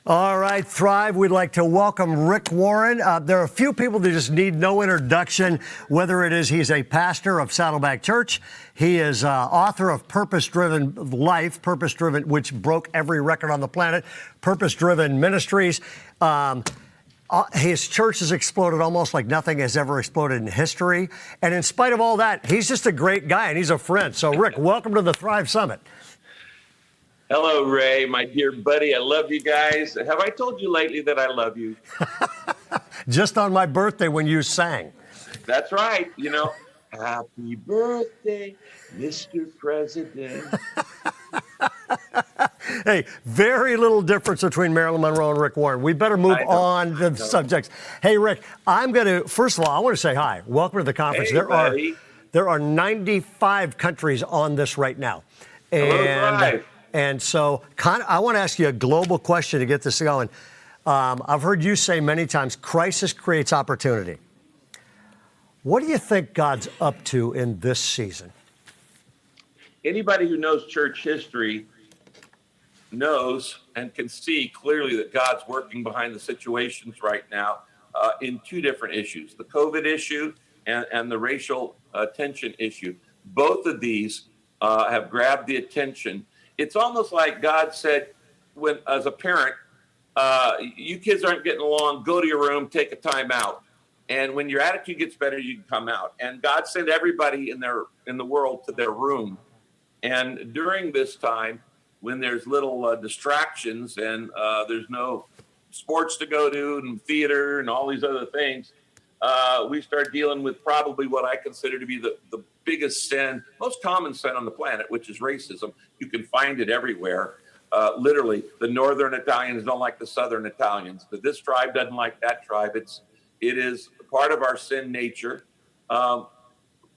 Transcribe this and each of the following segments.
All right, Thrive. We'd like to welcome Rick Warren. There are a few people that just need no introduction, whether it is he's a pastor of Saddleback Church, he is author of Purpose-Driven Life, Purpose-Driven, which broke every record on the planet, Purpose-Driven Ministries. His church has exploded almost like nothing has ever exploded in history. And in spite of all that, he's just a great guy and he's a friend. So, Rick, welcome to the Thrive Summit. Hello, Ray, my dear buddy. I love you guys. Have I told you lately that I love you? Just on my birthday when you sang. That's right. You know, happy birthday, Mr. President. Hey, very little difference between Marilyn Monroe and Rick Warren. We better move on to the subjects. Hey, Rick, first of all, I want to say hi. Welcome to the conference. Hey, there are 95 countries on this right now. And so I want to ask you a global question to get this going. I've heard you say many times, crisis creates opportunity. What do you think God's up to in this season? Anybody who knows church history knows and can see clearly that God's working behind the situations right now in two different issues, the COVID issue and the racial tension issue. Both of these have grabbed the attention. It's almost like God said, when as a parent, you kids aren't getting along, go to your room, take a time out. And when your attitude gets better, you can come out. And God sent everybody in the world to their room. And during this time, when there's little distractions and there's no sports to go to and theater and all these other things, we start dealing with probably what I consider to be the biggest sin, most common sin on the planet, which is racism. You can find it everywhere. Literally, the Northern Italians don't like the Southern Italians. But this tribe doesn't like that tribe. It is part of our sin nature.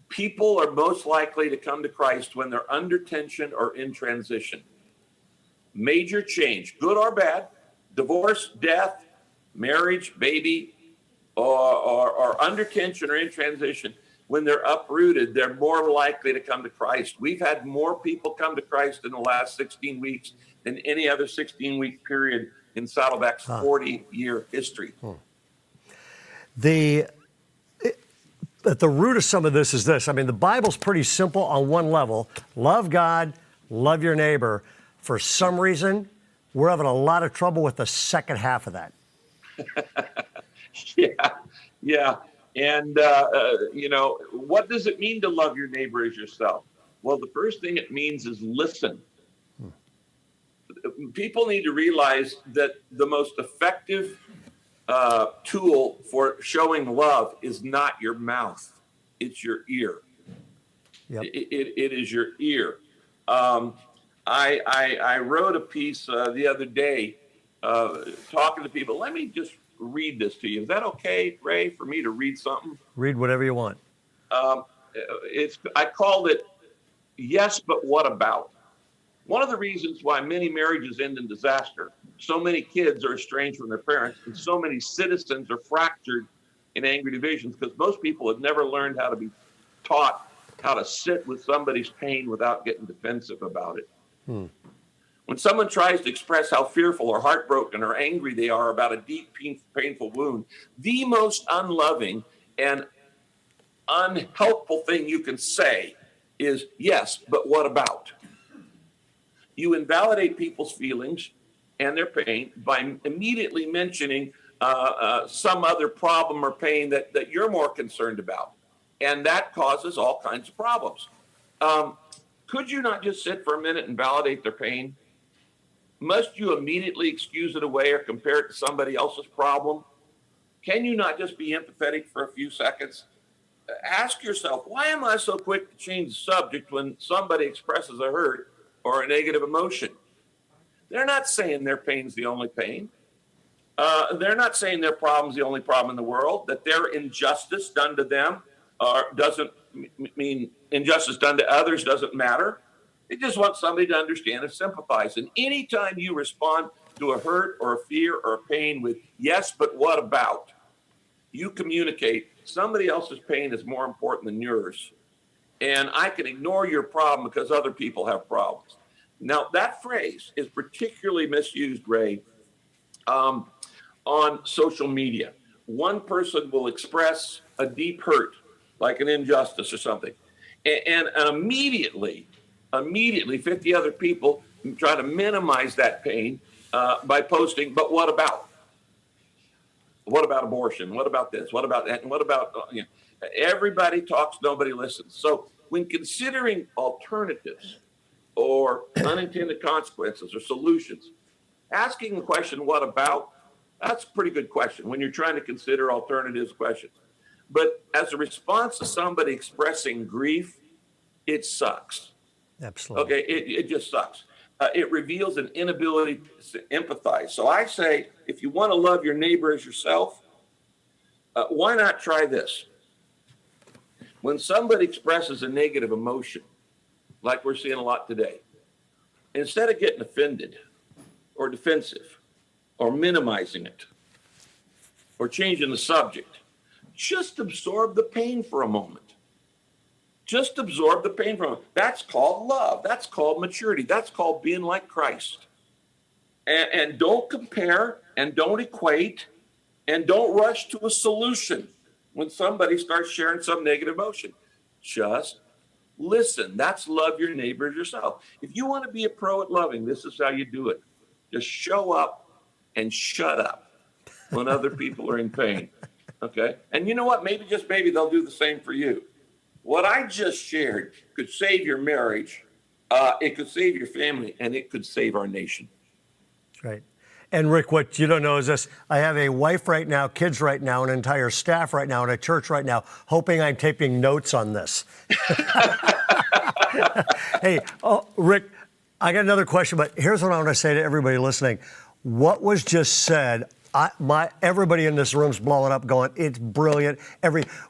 People are most likely to come to Christ when they're under tension or in transition. Major change, good or bad, divorce, death, marriage, baby, or under tension or in transition. When they're uprooted, they're more likely to come to Christ. We've had more people come to Christ in the last 16 weeks than any other 16-week period in Saddleback's 40-year history. At the root of some of this is this. I mean, the Bible's pretty simple on one level. Love God, love your neighbor. For some reason, we're having a lot of trouble with the second half of that. Yeah. And, what does it mean to love your neighbor as yourself? Well, the first thing it means is listen. People need to realize that the most effective tool for showing love is not your mouth. It's your ear. Yep. It is your ear. I wrote a piece the other day talking to people. Let me just read this to you. Is that okay, Ray, for me to read something? Read whatever you want. I called it, Yes, but What About? One of the reasons why many marriages end in disaster, so many kids are estranged from their parents, and so many citizens are fractured in angry divisions, because most people have never learned how to be taught how to sit with somebody's pain without getting defensive about it. When someone tries to express how fearful or heartbroken or angry they are about a deep, painful wound, the most unloving and unhelpful thing you can say is, yes, but what about? You invalidate people's feelings and their pain by immediately mentioning some other problem or pain that you're more concerned about. And that causes all kinds of problems. Could you not just sit for a minute and validate their pain? Must you immediately excuse it away or compare it to somebody else's problem? Can you not just be empathetic for a few seconds? Ask yourself, why am I so quick to change the subject when somebody expresses a hurt or a negative emotion? They're not saying their pain's the only pain. They're not saying their problem's the only problem in the world, that their injustice done to them doesn't mean injustice done to others doesn't matter. They just want somebody to understand and sympathize. And anytime you respond to a hurt or a fear or a pain with, yes, but what about? You communicate somebody else's pain is more important than yours. And I can ignore your problem because other people have problems. Now, that phrase is particularly misused, Ray, um, on social media. One person will express a deep hurt, like an injustice or something, and immediately 50 other people try to minimize that pain by posting, but what about? What about abortion? What about this? What about that? And what about, everybody talks, nobody listens. So when considering alternatives or unintended consequences or solutions, asking the question, what about? That's a pretty good question when you're trying to consider alternatives questions. But as a response to somebody expressing grief, it sucks. Absolutely. Okay, it just sucks. It reveals an inability to empathize. So I say, if you want to love your neighbor as yourself, why not try this? When somebody expresses a negative emotion, like we're seeing a lot today, instead of getting offended or defensive or minimizing it or changing the subject, just absorb the pain for a moment. Just absorb the pain from it. That's called love. That's called maturity. That's called being like Christ. And don't compare and don't equate and don't rush to a solution when somebody starts sharing some negative emotion. Just listen. That's love your neighbor as yourself. If you want to be a pro at loving, this is how you do it. Just show up and shut up when other people are in pain. Okay? And you know what? Maybe, just maybe, they'll do the same for you. What I just shared could save your marriage, it could save your family, and it could save our nation. Right. And Rick, what you don't know is this: I have a wife right now, kids right now, an entire staff right now, and a church right now, hoping I'm taking notes on this. Hey, Rick, I got another question, but here's what I want to say to everybody listening. What was just said, everybody in this room's blowing up going, it's brilliant.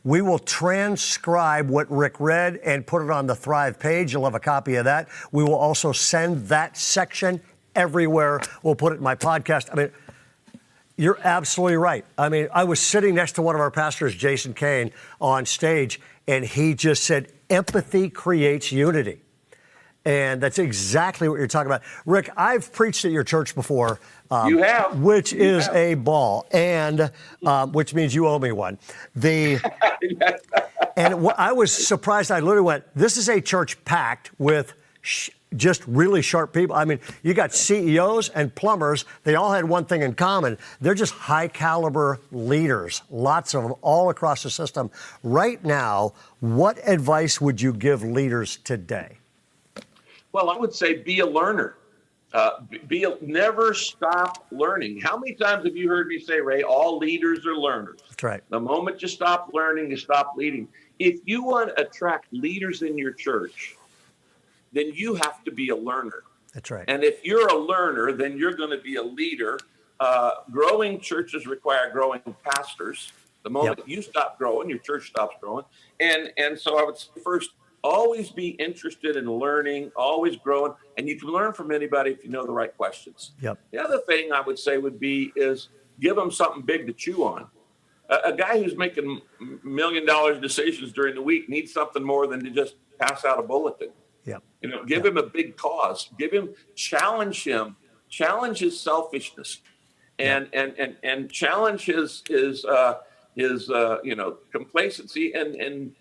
We will transcribe what Rick read and put it on the Thrive page. You'll have a copy of that. We will also send that section everywhere. We'll put it in my podcast. I mean, you're absolutely right. I mean, I was sitting next to one of our pastors, Jason Kane, on stage, and he just said, empathy creates unity. And that's exactly what you're talking about. Rick, I've preached at your church before. You have. Which is a ball, and which means you owe me one. And I was surprised. I literally went, this is a church packed with just really sharp people. I mean, you got CEOs and plumbers. They all had one thing in common. They're just high caliber leaders, lots of them all across the system. Right now, what advice would you give leaders today? Well, I would say be a learner. Never stop learning. How many times have you heard me say, Ray, all leaders are learners? That's right. The moment you stop learning, you stop leading. If you want to attract leaders in your church, then you have to be a learner. That's right. And if you're a learner, then you're going to be a leader. Growing churches require growing pastors. The moment you stop growing, your church stops growing. And so I would say, first, always be interested in learning, always growing, and you can learn from anybody if you know the right questions. Yep. The other thing I would say would be is give them something big to chew on. A guy who's making $1 million decisions during the week needs something more than to just pass out a bulletin. Yep. Give him a big cause. Challenge his selfishness, and challenge his complacency. And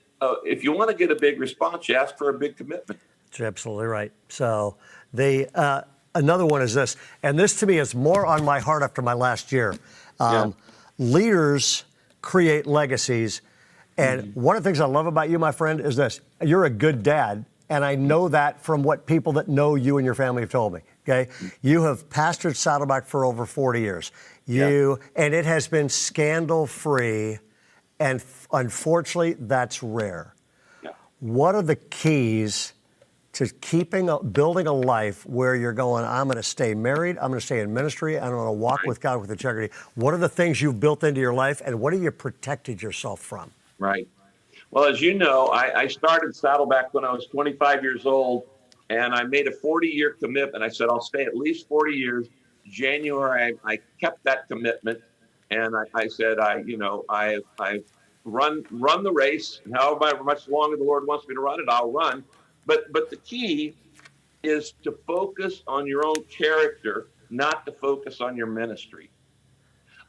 if you want to get a big response, you ask for a big commitment. That's absolutely right. So another one is this, and this to me is more on my heart after my last year. Leaders create legacies. And one of the things I love about you, my friend, is this: you're a good dad. And I know that from what people that know you and your family have told me. Okay, you have pastored Saddleback for over 40 years. And it has been scandal-free, and unfortunately, that's rare. Yeah. What are the keys to building a life where you're going, I'm going to stay married, I'm going to stay in ministry, I'm going to walk with God with integrity? What are the things you've built into your life, and what have you protected yourself from? Right. Well, as you know, I started Saddleback when I was 25 years old, and I made a 40-year commitment. I said, I'll stay at least 40 years. January, I kept that commitment, and I said, I run the race, and however much longer the Lord wants me to run it, I'll run. But the key is to focus on your own character, not to focus on your ministry.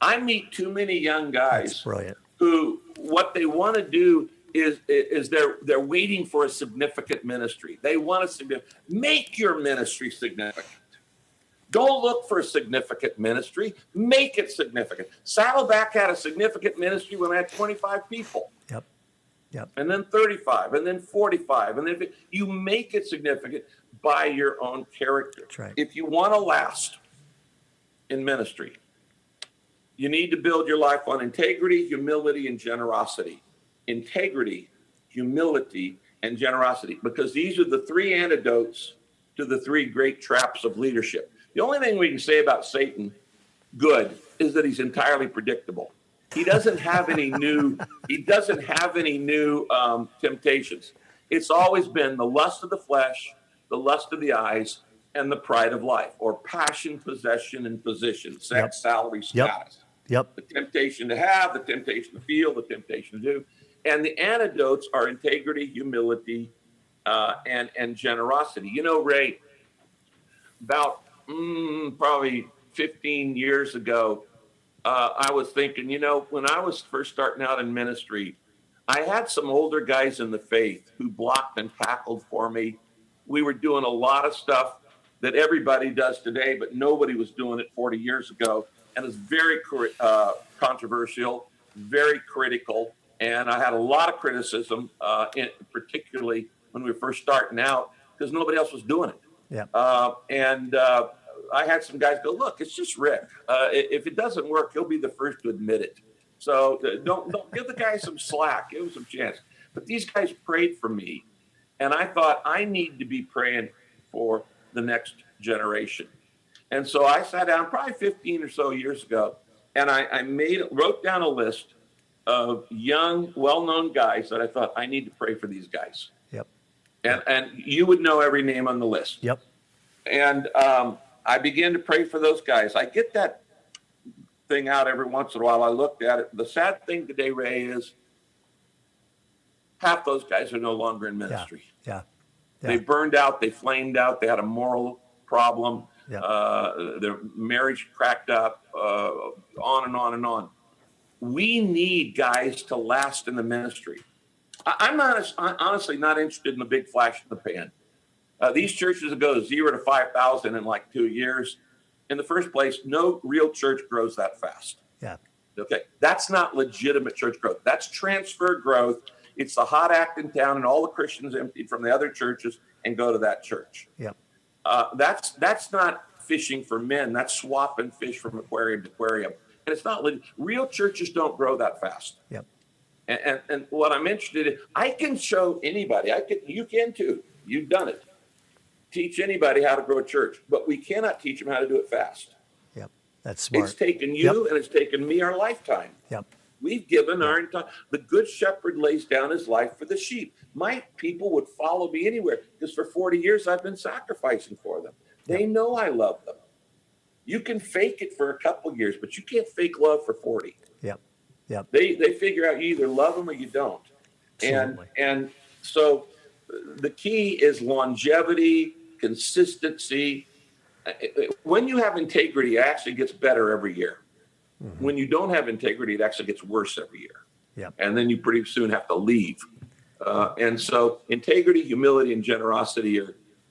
I meet too many young That's guys brilliant. who what they want to do is they're waiting for a significant ministry. They want to make your ministry significant. Don't look for a significant ministry. Make it significant. Saddleback had a significant ministry when I had 25 people. Yep. Yep. And then 35, and then 45, and then you make it significant by your own character. That's right. If you want to last in ministry, you need to build your life on integrity, humility, and generosity. Integrity, humility, and generosity, because these are the three antidotes to the three great traps of leadership. The only thing we can say about Satan, good, is that he's entirely predictable. He doesn't have any new. He doesn't have any new temptations. It's always been the lust of the flesh, the lust of the eyes, and the pride of life, or passion, possession, and position, sex, salary, status. Yep. The temptation to have, the temptation to feel, the temptation to do, and the antidotes are integrity, humility, and generosity. You know, Ray, about probably 15 years ago, I was thinking, you know, when I was first starting out in ministry, I had some older guys in the faith who blocked and tackled for me. We were doing a lot of stuff that everybody does today, but nobody was doing it 40 years ago. And it's very controversial, very critical. And I had a lot of criticism, particularly when we were first starting out, because nobody else was doing it. Yeah. I had some guys go, look, it's just Rick. If it doesn't work, he'll be the first to admit it. So don't give the guy some slack. Give him some chance. But these guys prayed for me, and I thought I need to be praying for the next generation. And so I sat down probably 15 or so years ago, and I wrote down a list of young, well-known guys that I thought I need to pray for these guys. Yep. And you would know every name on the list. Yep. And I began to pray for those guys. I get that thing out every once in a while. I looked at it. The sad thing today, Ray, is half those guys are no longer in ministry. Yeah. They burned out. They flamed out. They had a moral problem. Yeah. Their marriage cracked up, on and on and on. We need guys to last in the ministry. I'm honestly not interested in the big flash in the pan. These churches that go 0 to 5,000 in like 2 years. In the first place, no real church grows that fast. Yeah. Okay. That's not legitimate church growth. That's transfer growth. It's the hot act in town, and all the Christians emptied from the other churches and go to that church. Yeah. That's not fishing for men. That's swapping fish from aquarium to aquarium. And it's not real churches don't grow that fast. Yep. And what I'm interested in, I can show anybody. You can too. You've done it. Teach anybody how to grow a church, but we cannot teach them how to do it fast. Yep. That's smart. It's taken you and it's taken me our lifetime. Yep. We've given our entire. The good shepherd lays down his life for the sheep. My people would follow me anywhere because for 40 years I've been sacrificing for them. They know I love them. You can fake it for a couple of years, but you can't fake love for 40. Yep. Yep. They figure out you either love them or you don't. Absolutely. And so the key is longevity, consistency. When you have integrity, it actually gets better every year. Mm-hmm. When you don't have integrity, it actually gets worse every year. Yep. And then you pretty soon have to leave. And so integrity, humility, and generosity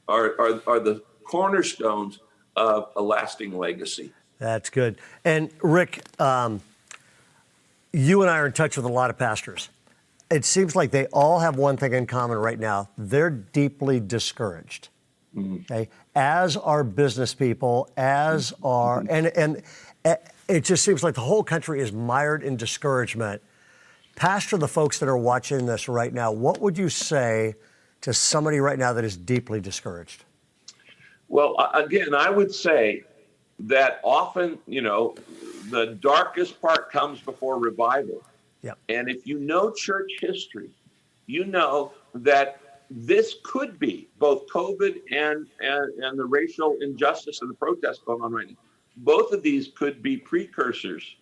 are the cornerstones of a lasting legacy. That's good. And Rick, you and I are in touch with a lot of pastors. It seems like they all have one thing in common right now. They're deeply discouraged. Mm-hmm. Okay? As are business people, as are, and it just seems like the whole country is mired in discouragement. Pastor the folks that are watching this right now, what would you say to somebody right now that is deeply discouraged? Well, again, I would say that often, the darkest part comes before revival. Yep. And if you know church history, you know that this could be both COVID and the racial injustice and the protests going on right now. Both of these could be precursors,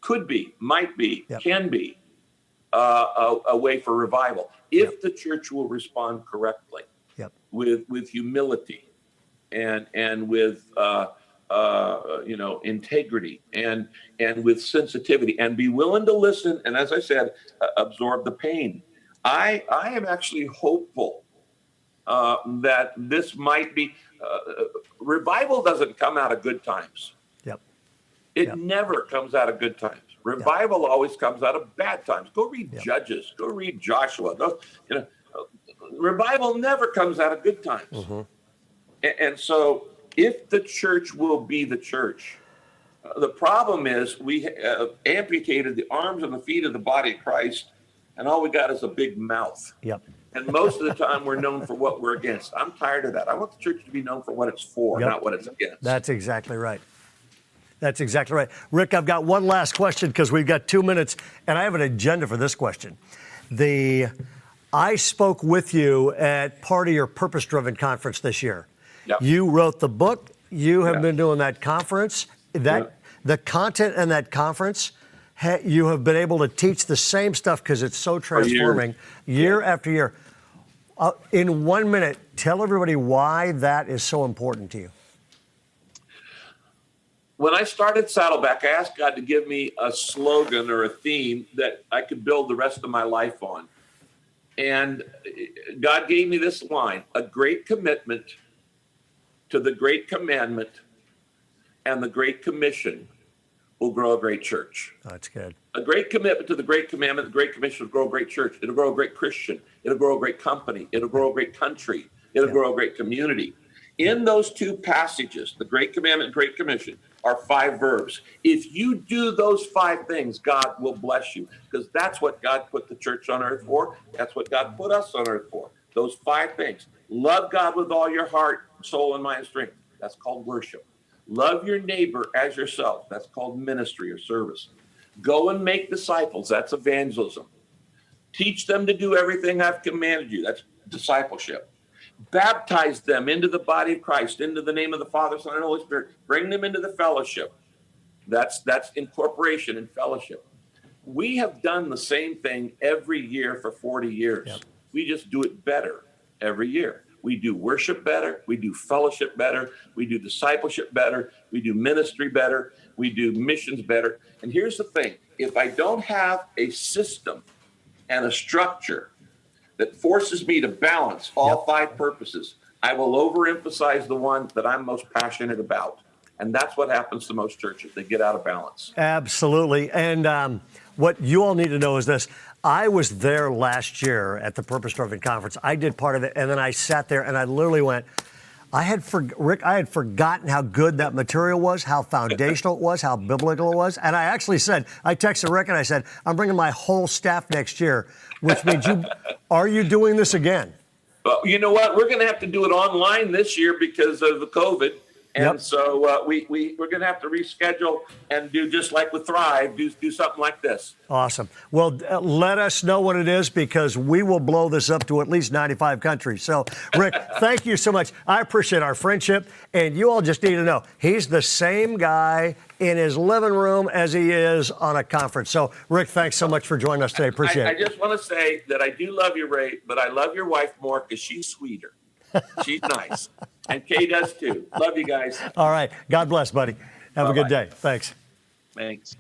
could be, might be, can be a way for revival if the church will respond correctly with humility and with integrity and with sensitivity, and be willing to listen. And as I said, absorb the pain. I am actually hopeful that this might be revival doesn't come out of good times. Yep. It never comes out of good times. Revival always comes out of bad times. Go read Judges. Go read Joshua. Revival never comes out of good times. Mm-hmm. And so, if the church will be the church, the problem is we amputated the arms and the feet of the body of Christ, and all we got is a big mouth. Yep. And most of the time, we're known for what we're against. I'm tired of that. I want the church to be known for what it's for, not what it's against. That's exactly right. That's exactly right. Rick, I've got one last question because we've got 2 minutes, and I have an agenda for this question. I spoke with you at part of your purpose-driven conference this year. Yep. You wrote the book. You have been doing that conference. The content in that conference, you have been able to teach the same stuff because it's so transforming year after year. In 1 minute, tell everybody why that is so important to you. When I started Saddleback, I asked God to give me a slogan or a theme that I could build the rest of my life on. And God gave me this line: a great commitment to the great commandment and the great commission will grow a great church. Oh, that's good. A great commitment to the great commandment, the great commission will grow a great church. It'll grow a great Christian. It'll grow a great company. It'll grow a great country. It'll grow a great community. In those two passages, the great commandment and great commission, are 5 verbs. If you do those 5 things, God will bless you, because that's what God put the church on earth for. That's what God put us on earth for. Those 5 things. Love God with all your heart, soul, and mind and strength. That's called worship. Love your neighbor as yourself. That's called ministry or service. Go and make disciples. That's evangelism. Teach them to do everything I've commanded you. That's discipleship. Baptize them into the body of Christ, into the name of the Father, Son, and Holy Spirit. Bring them into the fellowship. That's incorporation and fellowship. We have done the same thing every year for 40 years. Yep. We just do it better every year. We do worship better. We do fellowship better. We do discipleship better. We do ministry better. We do missions better. And here's the thing. If I don't have a system and a structure that forces me to balance all 5 purposes, I will overemphasize the one that I'm most passionate about. And that's what happens to most churches. They get out of balance. Absolutely. And what you all need to know is this. I was there last year at the Purpose Driven Conference. I did part of it, and then I sat there and I literally went, Rick, I had forgotten how good that material was, how foundational it was, how biblical it was. And I actually said, I texted Rick and I said, I'm bringing my whole staff next year, which means are you doing this again? Well, you know what? We're going to have to do it online this year because of the COVID. And so we're going to have to reschedule and do just like with Thrive, do something like this. Awesome. Well, let us know what it is, because we will blow this up to at least 95 countries. So, Rick, thank you so much. I appreciate our friendship. And you all just need to know, he's the same guy in his living room as he is on a conference. So, Rick, thanks so much for joining us today. Appreciate it. I just want to say that I do love you, Ray, but I love your wife more because she's sweeter. She's nice. And Kay does too. Love you guys. All right. God bless, buddy. Have a good day. Thanks. Thanks.